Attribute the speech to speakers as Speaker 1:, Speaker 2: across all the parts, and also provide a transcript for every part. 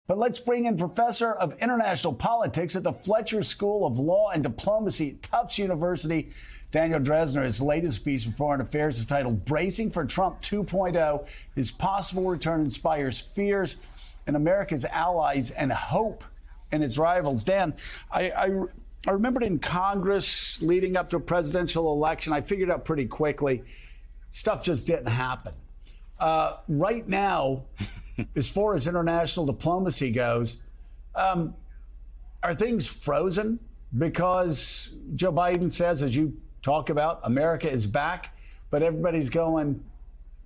Speaker 1: But let's bring in Professor of International Politics at the Fletcher School of Law and Diplomacy at Tufts University, Daniel Drezner. His latest piece for Foreign Affairs is titled Bracing for Trump 2.0. His possible return inspires fears in America's allies and hope in its rivals. Dan, I remembered in Congress leading up to a presidential election, I figured out pretty quickly, stuff just didn't happen. Right now, as far as international diplomacy goes, are things frozen because Joe Biden says, as you talk about, America is back, but everybody's going,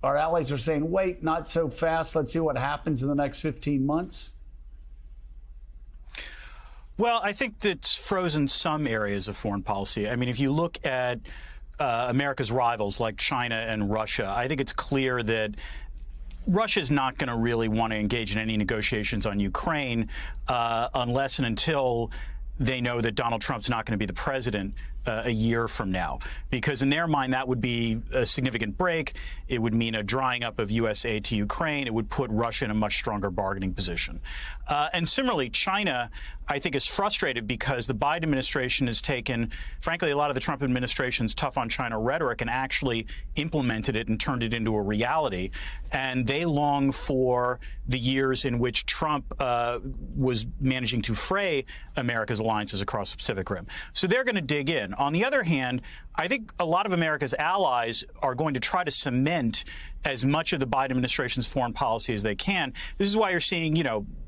Speaker 1: our allies are saying, wait, not so fast. Let's see what happens in the next 15 months.
Speaker 2: Well, I think that's frozen some areas of foreign policy. I mean, if you look at America's rivals like China and Russia, I think it's clear that Russia's not going to really want to engage in any negotiations on Ukraine unless and until they know that Donald Trump's not going to be the president a year from now, because in their mind, that would be a significant break. It would mean a drying up of U.S. aid to Ukraine. It would put Russia in a much stronger bargaining position. And similarly, China, I think, is frustrated because the Biden administration has taken, frankly, a lot of the Trump administration's tough on China rhetoric and actually implemented it and turned it into a reality. And they long for the years in which Trump was managing to fray America's alliances across the Pacific Rim. So they're going to dig in. On the other hand, I think a lot of America's allies are going to try to cement as much of the Biden administration's foreign policy as they can. This is why you're seeing,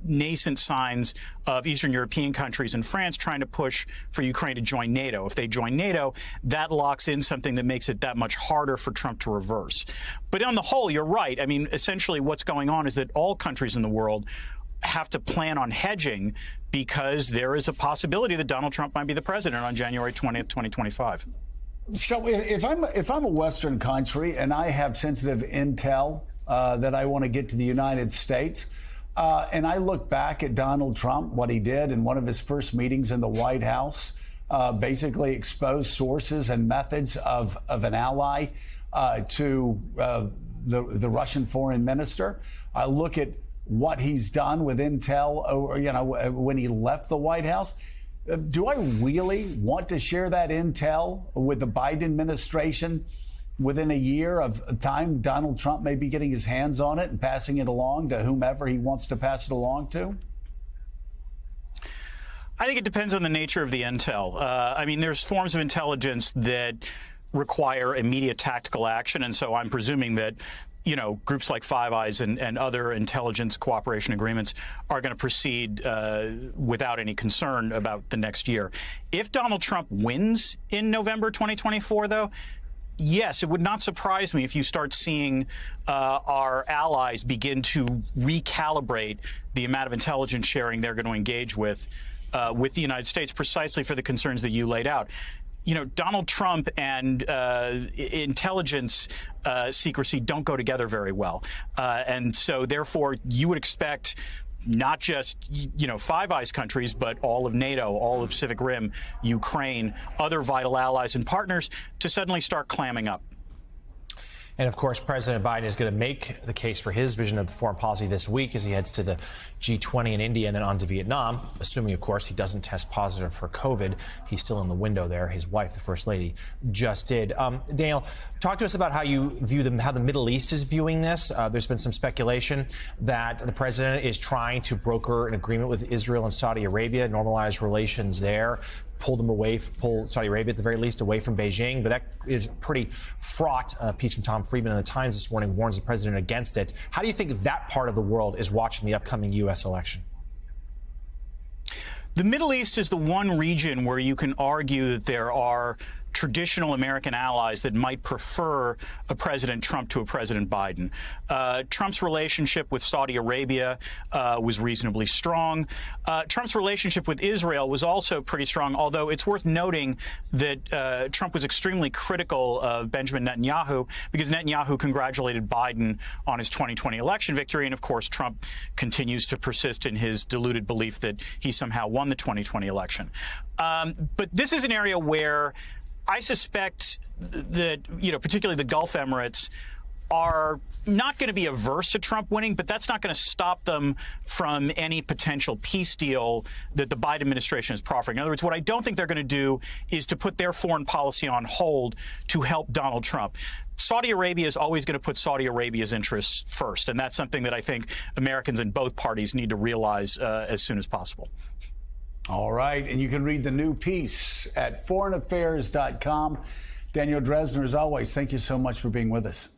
Speaker 2: nascent signs of Eastern European countries and France trying to push for Ukraine to join NATO. If they join NATO, that locks in something that makes it that much harder for Trump to reverse. But on the whole, you're right. I mean, essentially what's going on is that all countries in the world have to plan on hedging because there is a possibility that Donald Trump might be the president on January 20th, 2025.
Speaker 1: So if I'm a Western country and I have sensitive intel that I want to get to the United States, and I look back at Donald Trump, what he did in one of his first meetings in the White House, basically exposed sources and methods of an ally to the Russian foreign minister. I look at what he's done with intel, when he left the White House. Do I really want to share that intel with the Biden administration within a year of time Donald Trump may be getting his hands on it and passing it along to whomever he wants to pass it along to?
Speaker 2: I think it depends on the nature of the intel. I mean, there's forms of intelligence that require immediate tactical action, and so I'm presuming that groups like Five Eyes and other intelligence cooperation agreements are going to proceed without any concern about the next year. If Donald Trump wins in November 2024, though, yes, it would not surprise me if you start seeing our allies begin to recalibrate the amount of intelligence sharing they're going to engage with the United States, precisely for the concerns that you laid out. Donald Trump and intelligence secrecy don't go together very well. And so, therefore, you would expect not just, Five Eyes countries, but all of NATO, all of Pacific Rim, Ukraine, other vital allies and partners to suddenly start clamming up.
Speaker 3: And, of course, President Biden is going to make the case for his vision of foreign policy this week as he heads to the G20 in India and then on to Vietnam, assuming, of course, he doesn't test positive for COVID. He's still in the window there. His wife, the First Lady, just did. Daniel, talk to us about how you view how the Middle East is viewing this. There's been some speculation that the president is trying to broker an agreement with Israel and Saudi Arabia, normalize relations there, pull Saudi Arabia at the very least away from Beijing. But that is pretty fraught. A piece from Tom Friedman in the Times this morning warns the president against it. How do you think that part of the world is watching the upcoming U.S. election?
Speaker 2: The Middle East is the one region where you can argue that there are traditional American allies that might prefer a President Trump to a President Biden. Trump's relationship with Saudi Arabia was reasonably strong. Trump's relationship with Israel was also pretty strong, although it's worth noting that Trump was extremely critical of Benjamin Netanyahu because Netanyahu congratulated Biden on his 2020 election victory. And, of course, Trump continues to persist in his deluded belief that he somehow won the 2020 election. But this is an area where I suspect that, particularly the Gulf Emirates are not going to be averse to Trump winning, but that's not going to stop them from any potential peace deal that the Biden administration is proffering. In other words, what I don't think they're going to do is to put their foreign policy on hold to help Donald Trump. Saudi Arabia is always going to put Saudi Arabia's interests first, and that's something that I think Americans in both parties need to realize as soon as possible.
Speaker 1: All right, and you can read the new piece at foreignaffairs.com. Daniel Drezner, as always, thank you so much for being with us.